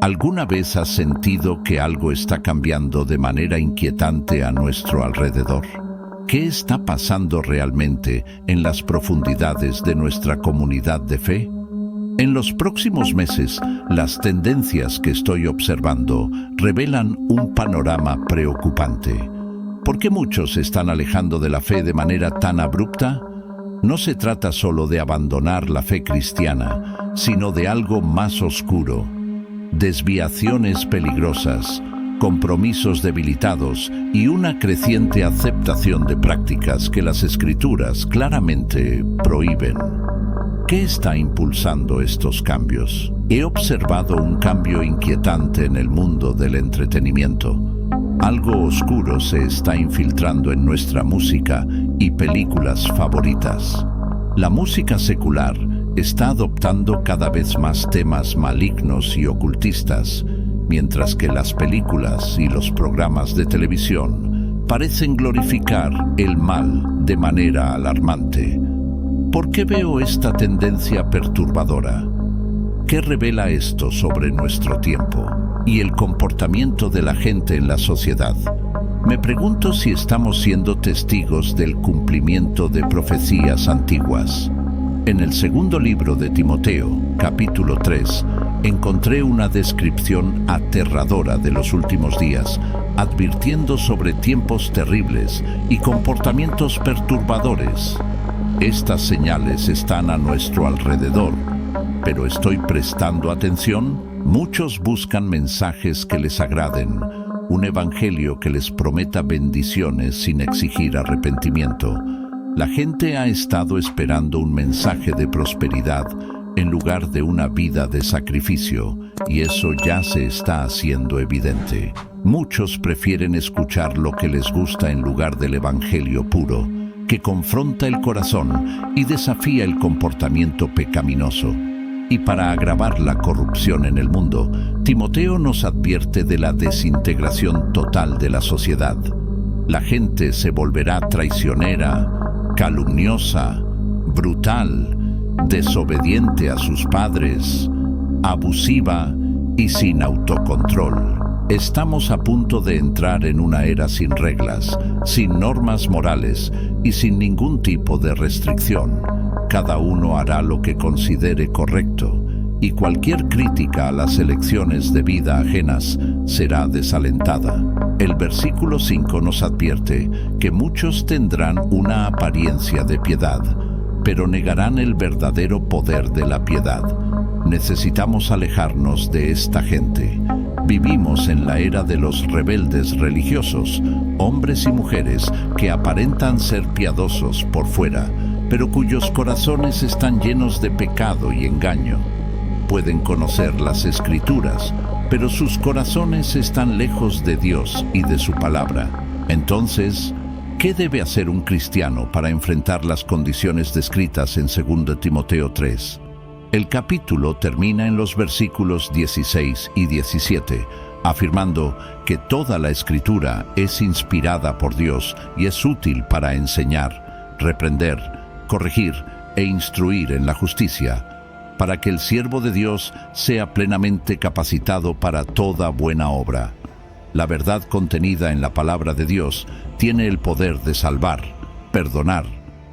¿Alguna vez has sentido que algo está cambiando de manera inquietante a nuestro alrededor? ¿Qué está pasando realmente en las profundidades de nuestra comunidad de fe? En los próximos meses, las tendencias que estoy observando revelan un panorama preocupante. ¿Por qué muchos se están alejando de la fe de manera tan abrupta? No se trata solo de abandonar la fe cristiana, sino de algo más oscuro. Desviaciones peligrosas, compromisos debilitados y una creciente aceptación de prácticas que las Escrituras claramente prohíben. ¿Qué está impulsando estos cambios? He observado un cambio inquietante en el mundo del entretenimiento. Algo oscuro se está infiltrando en nuestra música y películas favoritas. La música secular está adoptando cada vez más temas malignos y ocultistas, mientras que las películas y los programas de televisión parecen glorificar el mal de manera alarmante. ¿Por qué veo esta tendencia perturbadora? ¿Qué revela esto sobre nuestro tiempo y el comportamiento de la gente en la sociedad? Me pregunto si estamos siendo testigos del cumplimiento de profecías antiguas. En el segundo libro de Timoteo, capítulo 3, encontré una descripción aterradora de los últimos días, advirtiendo sobre tiempos terribles y comportamientos perturbadores. Estas señales están a nuestro alrededor, pero ¿estoy prestando atención? Muchos buscan mensajes que les agraden, un evangelio que les prometa bendiciones sin exigir arrepentimiento. La gente ha estado esperando un mensaje de prosperidad en lugar de una vida de sacrificio, y eso ya se está haciendo evidente. Muchos prefieren escuchar lo que les gusta en lugar del evangelio puro, que confronta el corazón y desafía el comportamiento pecaminoso. Y para agravar la corrupción en el mundo, Timoteo nos advierte de la desintegración total de la sociedad. La gente se volverá traicionera, calumniosa, brutal, desobediente a sus padres, abusiva y sin autocontrol. Estamos a punto de entrar en una era sin reglas, sin normas morales y sin ningún tipo de restricción. Cada uno hará lo que considere correcto, y cualquier crítica a las elecciones de vida ajenas será desalentada. El versículo 5 nos advierte que muchos tendrán una apariencia de piedad, pero negarán el verdadero poder de la piedad. Necesitamos alejarnos de esta gente. Vivimos en la era de los rebeldes religiosos, hombres y mujeres que aparentan ser piadosos por fuera, pero cuyos corazones están llenos de pecado y engaño. Pueden conocer las Escrituras, pero sus corazones están lejos de Dios y de su palabra. Entonces, ¿qué debe hacer un cristiano para enfrentar las condiciones descritas en 2 Timoteo 3? El capítulo termina en los versículos 16 y 17, afirmando que toda la Escritura es inspirada por Dios y es útil para enseñar, reprender, corregir e instruir en la justicia, para que el siervo de Dios sea plenamente capacitado para toda buena obra. La verdad contenida en la palabra de Dios tiene el poder de salvar, perdonar,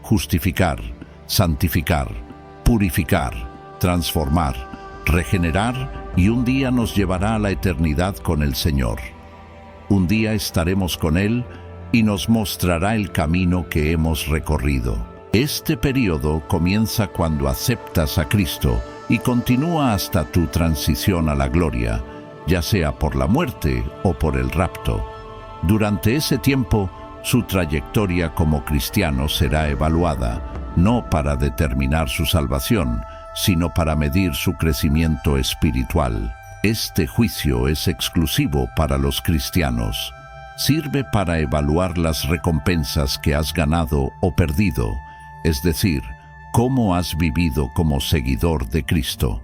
justificar, santificar, purificar, transformar, regenerar y un día nos llevará a la eternidad con el Señor. Un día estaremos con Él y nos mostrará el camino que hemos recorrido. Este periodo comienza cuando aceptas a Cristo y continúa hasta tu transición a la gloria, ya sea por la muerte o por el rapto. Durante ese tiempo, su trayectoria como cristiano será evaluada, no para determinar su salvación, sino para medir su crecimiento espiritual. Este juicio es exclusivo para los cristianos. Sirve para evaluar las recompensas que has ganado o perdido, es decir, cómo has vivido como seguidor de Cristo.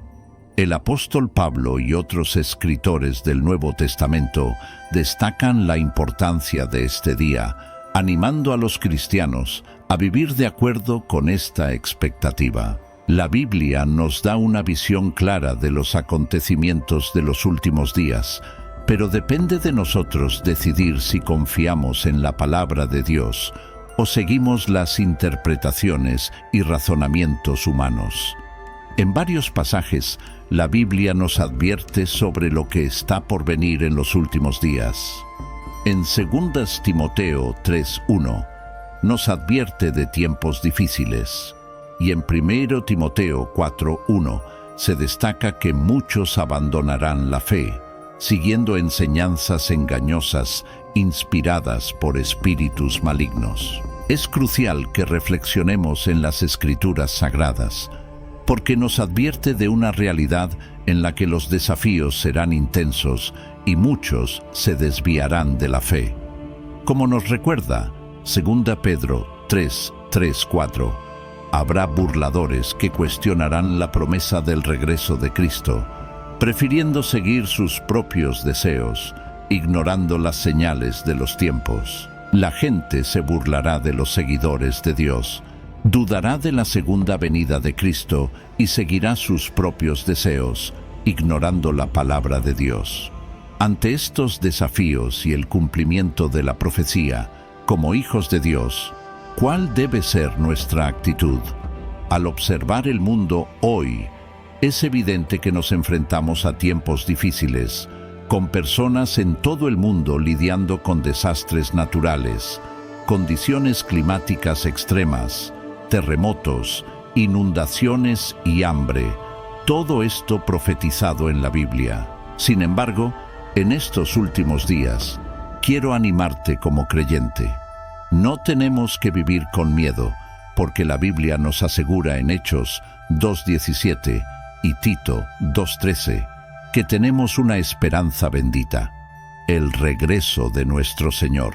El apóstol Pablo y otros escritores del Nuevo Testamento destacan la importancia de este día, animando a los cristianos a vivir de acuerdo con esta expectativa. La Biblia nos da una visión clara de los acontecimientos de los últimos días, pero depende de nosotros decidir si confiamos en la palabra de Dios o seguimos las interpretaciones y razonamientos humanos. En varios pasajes, la Biblia nos advierte sobre lo que está por venir en los últimos días. En 2 Timoteo 3:1 nos advierte de tiempos difíciles, y en 1 Timoteo 4:1 se destaca que muchos abandonarán la fe, siguiendo enseñanzas engañosas inspiradas por espíritus malignos. Es crucial que reflexionemos en las Escrituras Sagradas, porque nos advierte de una realidad en la que los desafíos serán intensos y muchos se desviarán de la fe. Como nos recuerda 2 Pedro 3:4, habrá burladores que cuestionarán la promesa del regreso de Cristo, prefiriendo seguir sus propios deseos, ignorando las señales de los tiempos. La gente se burlará de los seguidores de Dios, dudará de la segunda venida de Cristo y seguirá sus propios deseos, ignorando la palabra de Dios. Ante estos desafíos y el cumplimiento de la profecía, como hijos de Dios, ¿cuál debe ser nuestra actitud? Al observar el mundo hoy, es evidente que nos enfrentamos a tiempos difíciles, con personas en todo el mundo lidiando con desastres naturales, condiciones climáticas extremas, terremotos, inundaciones y hambre. Todo esto profetizado en la Biblia. Sin embargo, en estos últimos días, quiero animarte como creyente. No tenemos que vivir con miedo, porque la Biblia nos asegura en Hechos 2:17 y Tito 2:13 que tenemos una esperanza bendita, el regreso de nuestro Señor.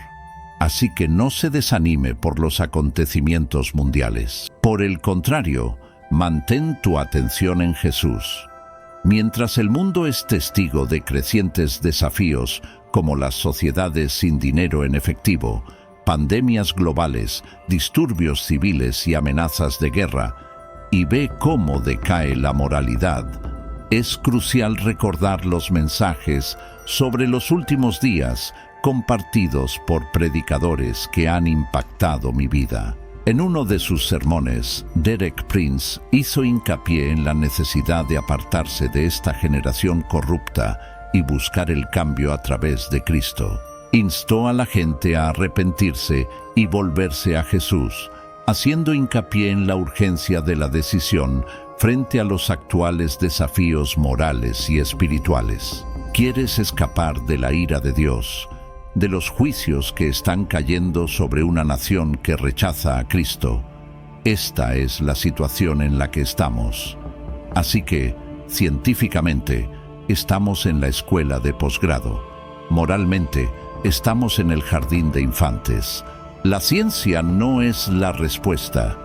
Así que no se desanime por los acontecimientos mundiales. Por el contrario, mantén tu atención en Jesús. Mientras el mundo es testigo de crecientes desafíos como las sociedades sin dinero en efectivo, pandemias globales, disturbios civiles y amenazas de guerra, y ve cómo decae la moralidad, es crucial recordar los mensajes sobre los últimos días compartidos por predicadores que han impactado mi vida. En uno de sus sermones, Derek Prince hizo hincapié en la necesidad de apartarse de esta generación corrupta y buscar el cambio a través de Cristo. Instó a la gente a arrepentirse y volverse a Jesús, haciendo hincapié en la urgencia de la decisión frente a los actuales desafíos morales y espirituales. ¿Quieres escapar de la ira de Dios, de los juicios que están cayendo sobre una nación que rechaza a Cristo? Esta es la situación en la que estamos. Así que, científicamente, estamos en la escuela de posgrado. Moralmente, estamos en el jardín de infantes. La ciencia no es la respuesta.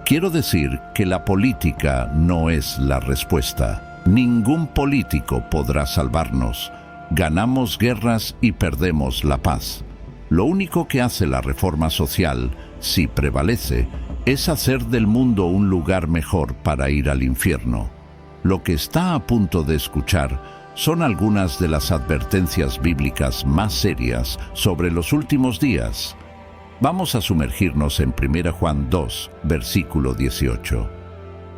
Quiero decir que la política no es la respuesta. Ningún político podrá salvarnos. Ganamos guerras y perdemos la paz. Lo único que hace la reforma social, si prevalece, es hacer del mundo un lugar mejor para ir al infierno. Lo que está a punto de escuchar son algunas de las advertencias bíblicas más serias sobre los últimos días. Vamos a sumergirnos en 1 Juan 2, versículo 18.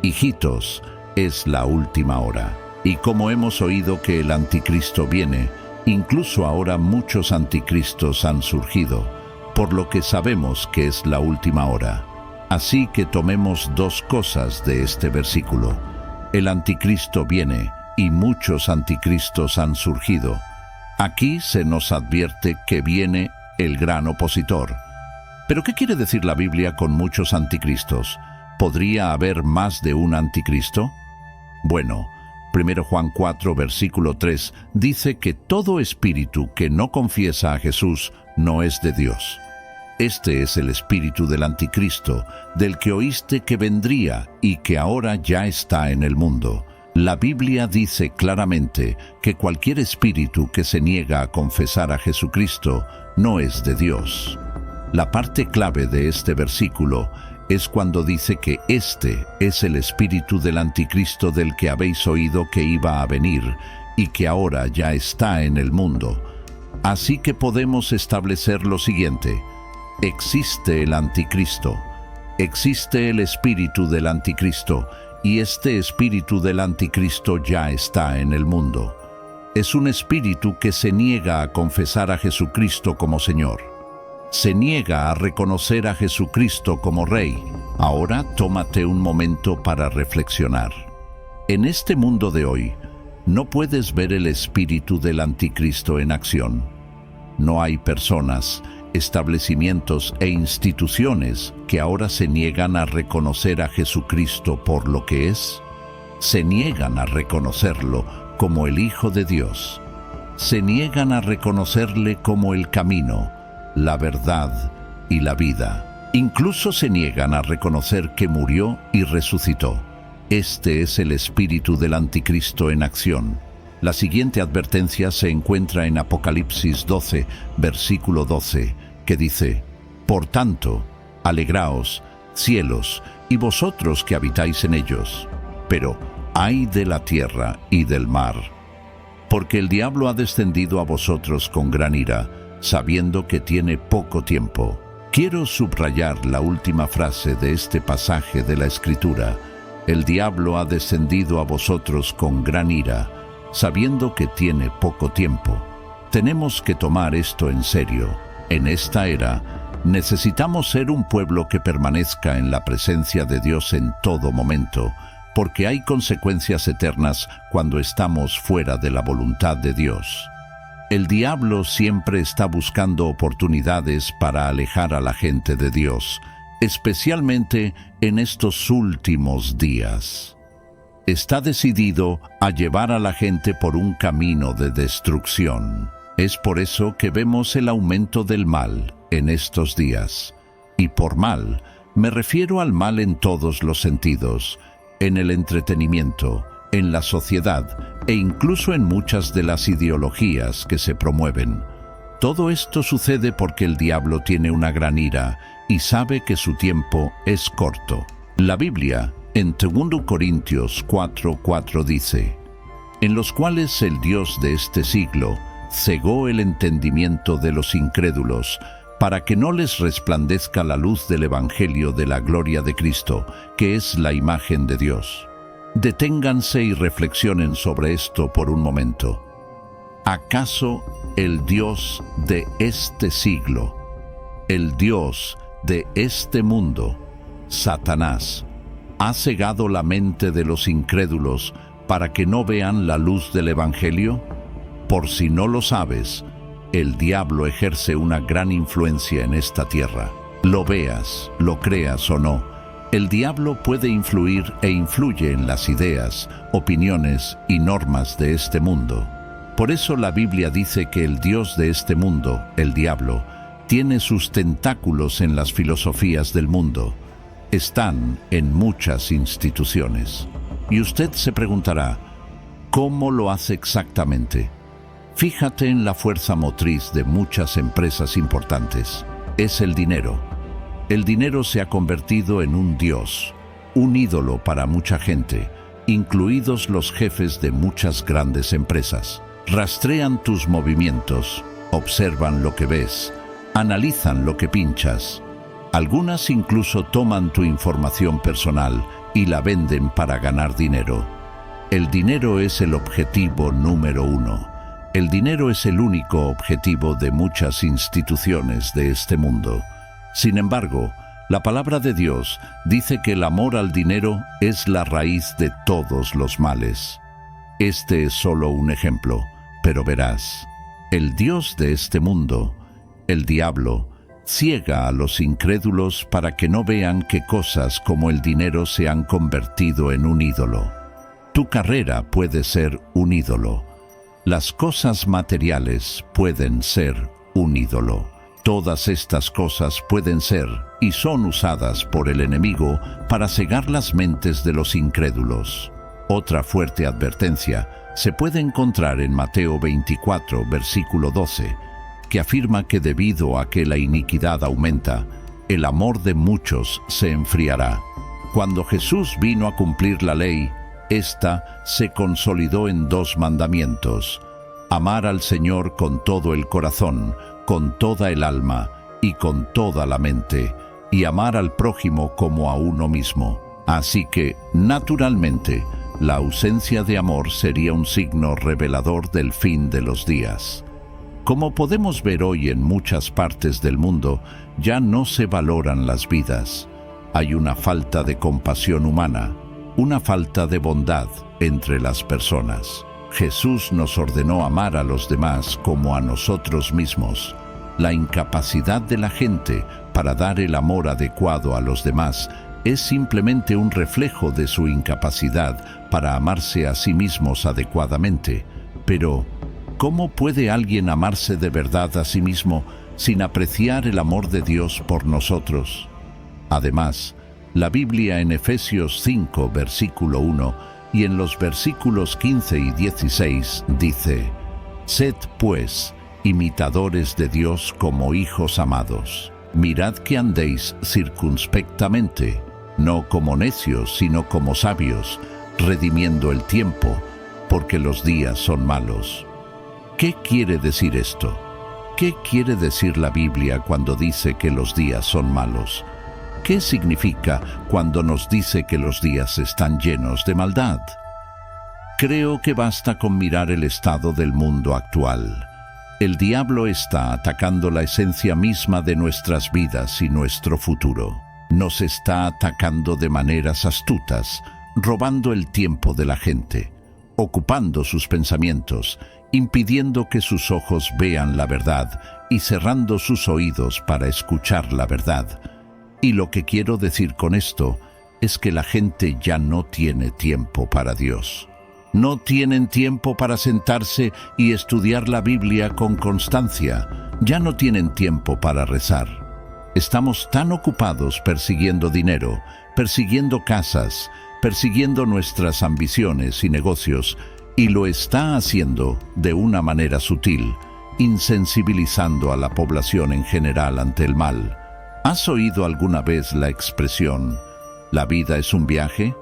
Hijitos, es la última hora. Y como hemos oído que el anticristo viene, incluso ahora muchos anticristos han surgido, por lo que sabemos que es la última hora. Así que tomemos dos cosas de este versículo. El anticristo viene y muchos anticristos han surgido. Aquí se nos advierte que viene el gran opositor. ¿Pero qué quiere decir la Biblia con muchos anticristos? ¿Podría haber más de un anticristo? Bueno, 1 Juan 4, versículo 3, dice que todo espíritu que no confiesa a Jesús no es de Dios. Este es el espíritu del anticristo, del que oíste que vendría y que ahora ya está en el mundo. La Biblia dice claramente que cualquier espíritu que se niega a confesar a Jesucristo no es de Dios. La parte clave de este versículo es cuando dice que este es el espíritu del anticristo del que habéis oído que iba a venir y que ahora ya está en el mundo. Así que podemos establecer lo siguiente: existe el anticristo, existe el espíritu del anticristo, y este espíritu del anticristo ya está en el mundo. Es un espíritu que se niega a confesar a Jesucristo como Señor. Se niega a reconocer a Jesucristo como Rey. Ahora tómate un momento para reflexionar. En este mundo de hoy, no puedes ver el espíritu del anticristo en acción. No hay personas, establecimientos e instituciones que ahora se niegan a reconocer a Jesucristo por lo que es. Se niegan a reconocerlo como el Hijo de Dios. Se niegan a reconocerle como el camino, la verdad y la vida. Incluso se niegan a reconocer que murió y resucitó. Este es el espíritu del anticristo en acción. La siguiente advertencia se encuentra en Apocalipsis 12, versículo 12, que dice: Por tanto, alegraos, cielos, y vosotros que habitáis en ellos. Pero ay de la tierra y del mar, porque el diablo ha descendido a vosotros con gran ira, sabiendo que tiene poco tiempo. Quiero subrayar la última frase de este pasaje de la Escritura: el diablo ha descendido a vosotros con gran ira, sabiendo que tiene poco tiempo. Tenemos que tomar esto en serio. En esta era, necesitamos ser un pueblo que permanezca en la presencia de Dios en todo momento, porque hay consecuencias eternas cuando estamos fuera de la voluntad de Dios. El diablo siempre está buscando oportunidades para alejar a la gente de Dios, especialmente en estos últimos días. Está decidido a llevar a la gente por un camino de destrucción. Es por eso que vemos el aumento del mal en estos días. Y por mal, me refiero al mal en todos los sentidos, en el entretenimiento, en la sociedad e incluso en muchas de las ideologías que se promueven. Todo esto sucede porque el diablo tiene una gran ira y sabe que su tiempo es corto. La Biblia, en 2 Corintios 4:4 dice: en los cuales el Dios de este siglo cegó el entendimiento de los incrédulos, para que no les resplandezca la luz del Evangelio de la gloria de Cristo, que es la imagen de Dios. Deténganse y reflexionen sobre esto por un momento. ¿Acaso el Dios de este siglo, el Dios de este mundo, Satanás, ha cegado la mente de los incrédulos para que no vean la luz del Evangelio? Por si no lo sabes, el diablo ejerce una gran influencia en esta tierra. Lo veas, lo creas o no, el diablo puede influir e influye en las ideas, opiniones y normas de este mundo. Por eso la Biblia dice que el Dios de este mundo, el diablo, tiene sus tentáculos en las filosofías del mundo. Están en muchas instituciones. Y usted se preguntará, ¿cómo lo hace exactamente? Fíjate en la fuerza motriz de muchas empresas importantes. Es el dinero. El dinero se ha convertido en un dios, un ídolo para mucha gente, incluidos los jefes de muchas grandes empresas. Rastrean tus movimientos, observan lo que ves, analizan lo que pinchas. Algunas incluso toman tu información personal y la venden para ganar dinero. El dinero es el objetivo número 1. El dinero es el único objetivo de muchas instituciones de este mundo. Sin embargo, la palabra de Dios dice que el amor al dinero es la raíz de todos los males. Este es solo un ejemplo, pero verás, el Dios de este mundo, el diablo, ciega a los incrédulos para que no vean que cosas como el dinero se han convertido en un ídolo. Tu carrera puede ser un ídolo. Las cosas materiales pueden ser un ídolo. Todas estas cosas pueden ser y son usadas por el enemigo para cegar las mentes de los incrédulos. Otra fuerte advertencia se puede encontrar en Mateo 24, versículo 12, que afirma que debido a que la iniquidad aumenta, el amor de muchos se enfriará. Cuando Jesús vino a cumplir la ley, ésta se consolidó en 2 mandamientos: amar al Señor con todo el corazón, con toda el alma y con toda la mente, y amar al prójimo como a uno mismo. Así que, naturalmente, la ausencia de amor sería un signo revelador del fin de los días. Como podemos ver hoy en muchas partes del mundo, ya no se valoran las vidas. Hay una falta de compasión humana, una falta de bondad entre las personas. Jesús nos ordenó amar a los demás como a nosotros mismos. La incapacidad de la gente para dar el amor adecuado a los demás es simplemente un reflejo de su incapacidad para amarse a sí mismos adecuadamente. Pero, ¿cómo puede alguien amarse de verdad a sí mismo sin apreciar el amor de Dios por nosotros? Además, la Biblia en Efesios 5, versículo 1, y en los versículos 15 y 16 dice: «Sed, pues, imitadores de Dios como hijos amados. Mirad que andéis circunspectamente, no como necios, sino como sabios, redimiendo el tiempo, porque los días son malos». ¿Qué quiere decir esto? ¿Qué quiere decir la Biblia cuando dice que los días son malos? ¿Qué significa cuando nos dice que los días están llenos de maldad? Creo que basta con mirar el estado del mundo actual. El diablo está atacando la esencia misma de nuestras vidas y nuestro futuro. Nos está atacando de maneras astutas, robando el tiempo de la gente, ocupando sus pensamientos, impidiendo que sus ojos vean la verdad y cerrando sus oídos para escuchar la verdad. Y lo que quiero decir con esto es que la gente ya no tiene tiempo para Dios. No tienen tiempo para sentarse y estudiar la Biblia con constancia. Ya no tienen tiempo para rezar. Estamos tan ocupados persiguiendo dinero, persiguiendo casas, persiguiendo nuestras ambiciones y negocios, y lo está haciendo de una manera sutil, insensibilizando a la población en general ante el mal. ¿Has oído alguna vez la expresión, ¿la vida es un viaje?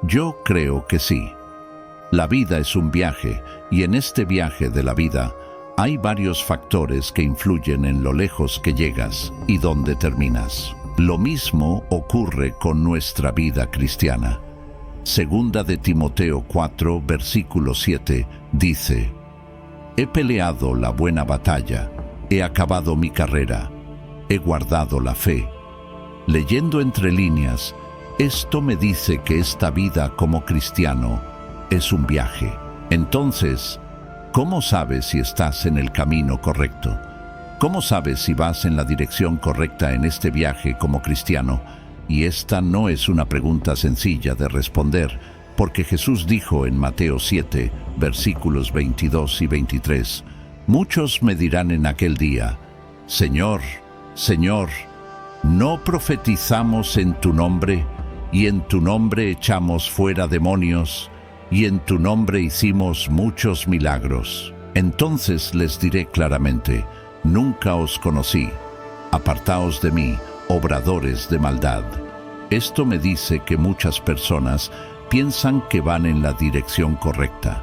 Yo creo que sí. La vida es un viaje, y en este viaje de la vida hay varios factores que influyen en lo lejos que llegas y dónde terminas. Lo mismo ocurre con nuestra vida cristiana. Segunda de Timoteo 4, versículo 7, dice: «He peleado la buena batalla, he acabado mi carrera, he guardado la fe». Leyendo entre líneas, esto me dice que esta vida como cristiano es un viaje. Entonces, ¿cómo sabes si estás en el camino correcto? ¿Cómo sabes si vas en la dirección correcta en este viaje como cristiano? Y esta no es una pregunta sencilla de responder, porque Jesús dijo en Mateo 7, versículos 22 y 23, «Muchos me dirán en aquel día, Señor, Señor, ¿no profetizamos en tu nombre, y en tu nombre echamos fuera demonios, y en tu nombre hicimos muchos milagros?» Entonces les diré claramente, «Nunca os conocí, apartaos de mí, obradores de maldad». Esto me dice que muchas personas piensan que van en la dirección correcta,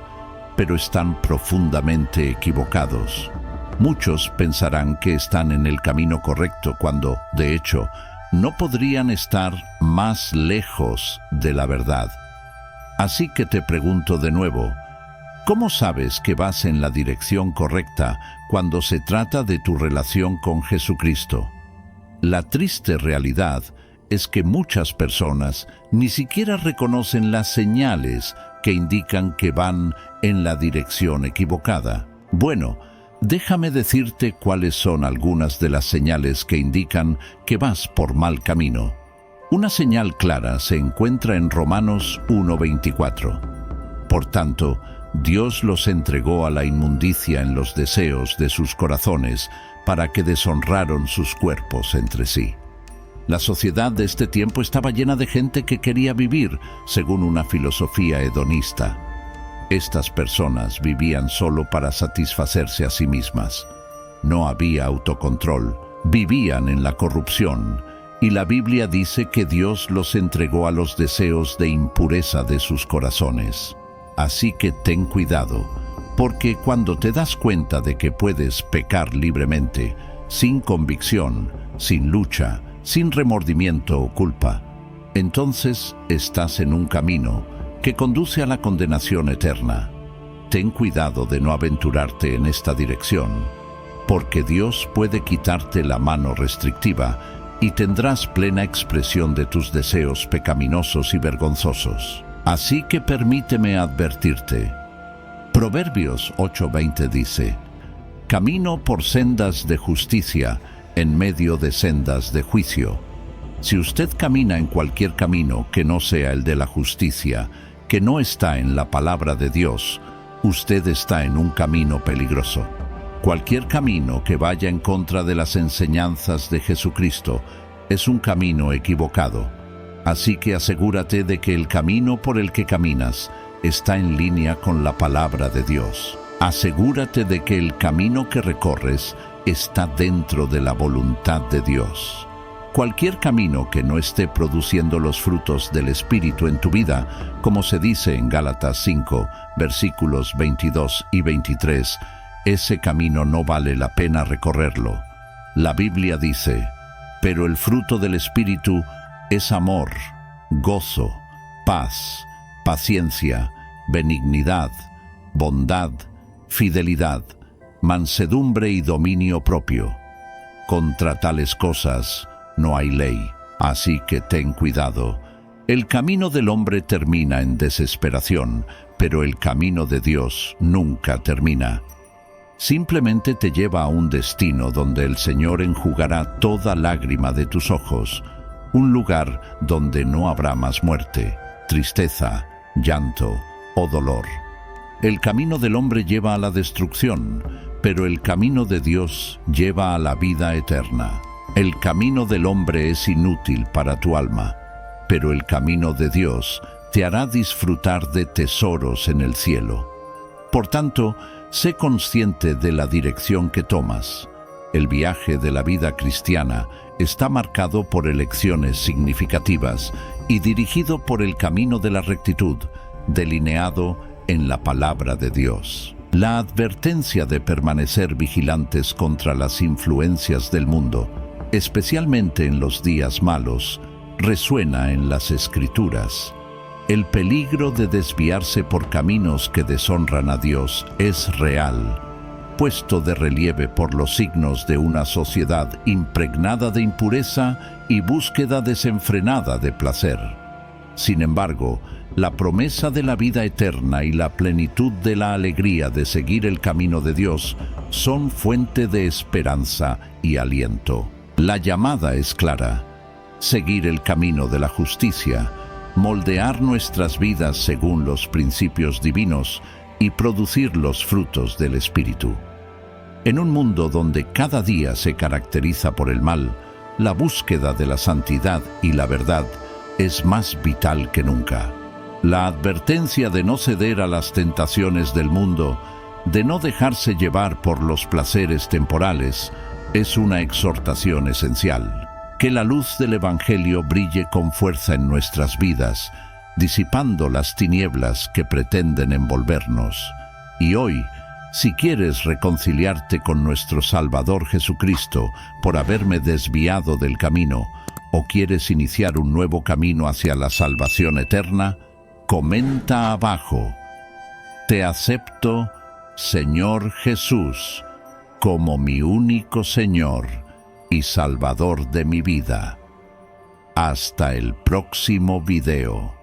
pero están profundamente equivocados. Muchos pensarán que están en el camino correcto cuando, de hecho, no podrían estar más lejos de la verdad. Así que te pregunto de nuevo, ¿cómo sabes que vas en la dirección correcta cuando se trata de tu relación con Jesucristo? La triste realidad es que muchas personas ni siquiera reconocen las señales que indican que van en la dirección equivocada. Bueno, déjame decirte cuáles son algunas de las señales que indican que vas por mal camino. Una señal clara se encuentra en Romanos 1:24. Por tanto, Dios los entregó a la inmundicia en los deseos de sus corazones, para que deshonraron sus cuerpos entre sí. La sociedad de este tiempo estaba llena de gente que quería vivir según una filosofía hedonista. Estas personas vivían solo para satisfacerse a sí mismas. No había autocontrol, vivían en la corrupción y la Biblia dice que Dios los entregó a los deseos de impureza de sus corazones. Así que ten cuidado, porque cuando te das cuenta de que puedes pecar libremente, sin convicción, sin lucha, sin remordimiento o culpa, entonces estás en un camino que conduce a la condenación eterna. Ten cuidado de no aventurarte en esta dirección, porque Dios puede quitarte la mano restrictiva y tendrás plena expresión de tus deseos pecaminosos y vergonzosos. Así que permíteme advertirte. Proverbios 8:20 dice: camino por sendas de justicia en medio de sendas de juicio. Si usted camina en cualquier camino que no sea el de la justicia, que no está en la palabra de Dios, usted está en un camino peligroso. Cualquier camino que vaya en contra de las enseñanzas de Jesucristo es un camino equivocado. Así que asegúrate de que el camino por el que caminas está en línea con la palabra de Dios. Asegúrate de que el camino que recorres está dentro de la voluntad de Dios. Cualquier camino que no esté produciendo los frutos del Espíritu en tu vida, como se dice en Gálatas 5, versículos 22 y 23, ese camino no vale la pena recorrerlo. La Biblia dice: pero el fruto del Espíritu es amor, gozo, paz, paciencia, benignidad, bondad, fidelidad, mansedumbre y dominio propio. Contra tales cosas no hay ley, así que ten cuidado. El camino del hombre termina en desesperación, pero el camino de Dios nunca termina. Simplemente te lleva a un destino donde el Señor enjugará toda lágrima de tus ojos, un lugar donde no habrá más muerte, tristeza, llanto o dolor. El camino del hombre lleva a la destrucción, pero el camino de Dios lleva a la vida eterna. El camino del hombre es inútil para tu alma, pero el camino de Dios te hará disfrutar de tesoros en el cielo. Por tanto, sé consciente de la dirección que tomas. El viaje de la vida cristiana está marcado por elecciones significativas y dirigido por el camino de la rectitud, delineado en la palabra de Dios. La advertencia de permanecer vigilantes contra las influencias del mundo, especialmente en los días malos, resuena en las Escrituras. El peligro de desviarse por caminos que deshonran a Dios es real, puesto de relieve por los signos de una sociedad impregnada de impureza y búsqueda desenfrenada de placer. Sin embargo, la promesa de la vida eterna y la plenitud de la alegría de seguir el camino de Dios son fuente de esperanza y aliento. La llamada es clara: seguir el camino de la justicia, moldear nuestras vidas según los principios divinos y producir los frutos del Espíritu. En un mundo donde cada día se caracteriza por el mal, la búsqueda de la santidad y la verdad es más vital que nunca. La advertencia de no ceder a las tentaciones del mundo, de no dejarse llevar por los placeres temporales, es una exhortación esencial. Que la luz del Evangelio brille con fuerza en nuestras vidas, disipando las tinieblas que pretenden envolvernos. Y hoy, si quieres reconciliarte con nuestro Salvador Jesucristo por haberme desviado del camino, o quieres iniciar un nuevo camino hacia la salvación eterna, comenta abajo: te acepto, Señor Jesús, como mi único Señor y Salvador de mi vida. Hasta el próximo video.